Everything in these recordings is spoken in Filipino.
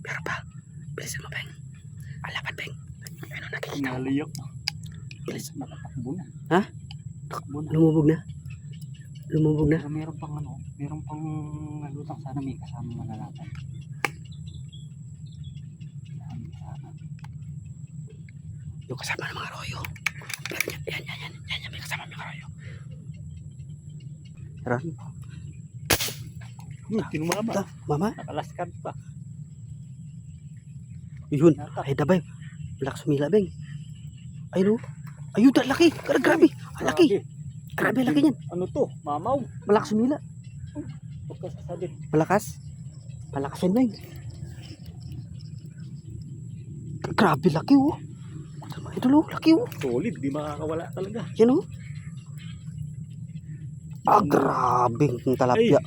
Meron pa. Bilisan mo, Beng. Alapan, Beng. Ano nakikita mo? Naliyok. Bilis. Nakatakbo na. Ha? Takbo na. Lumubog na. Lumubog na. Pero meron pang ano, meron pang nalutang, sana may kasama manlalatan. Yung kasama ng mga royo. Yan, may kasama ng mga royo. Ran. Tinumaba. Mama, Nakalaskad pa. yun. Ay, dabay. Malakas sumila, Beng. Ayun, ayun, laki. Grabe. Laki. Grabe, laki niyan. Ano to? Mamaw. Malakas sumila. Pagkasasabi. Malakas. Malakas yan, Beng. Grabe, laki, oh. Ito, oh, laki, oh. Solid, di makakawala talaga. Yan, oh. Grabe. Yung talapya.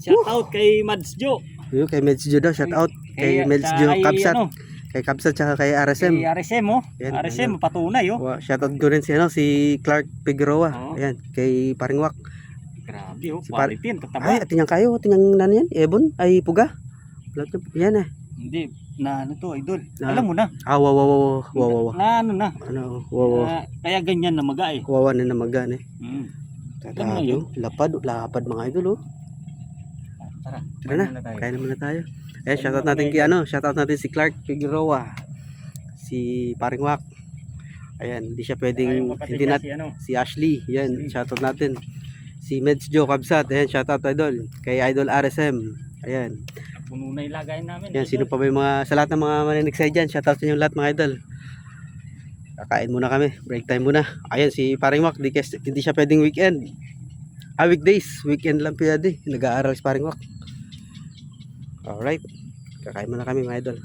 Shout out kay Mads Jo. Yun, kay Meds Jo daw. Shout out. Kay Meds Jo Kabsat. Ano, Kay Kabsat, tsaka kay RSM. kay RSM, oh. Yan, RSM, ano. patunay, oh. Shoutout ko rin si, si Clark Figueroa. Oo. Ayan, kay Paringwak. Grabe, oh. Si Quality yan, tataba. Ay, atin kayo. Atin nan yan. Ebon. Ay, Puga. Yan eh. Hindi, na ano to, idol. Na- Alam mo na. Wow. Na ano na. Ano, wow. Kaya ganyan na maga eh. Wawa na namagan eh. Alam mo yun. Lapad mga idol, oh. Tara, Tara na. tayo. Kaya naman na tayo. Eh, shoutout natin kay shoutout natin si Clark Figueroa. Si Paringwak. Ayan, hindi siya pwedeng, hindi nat, si Ashley. Yan, shoutout natin. Si Meds Jo Kabsat. Ayan, shoutout idol. Kay Idol RSM. Ayan. Puno na ilagay namin. Yan, sino pa ba yung mga, sa lahat ng mga maninig sa dyan, shoutout sa inyo lahat mga idol. Kakain muna kami, break time muna. Ayan, si Paringwak, hindi siya pwedeng weekend. Weekdays, weekend lang pwede. Nag-aaral si Paringwak. Alright, kakain muna kami mga idol.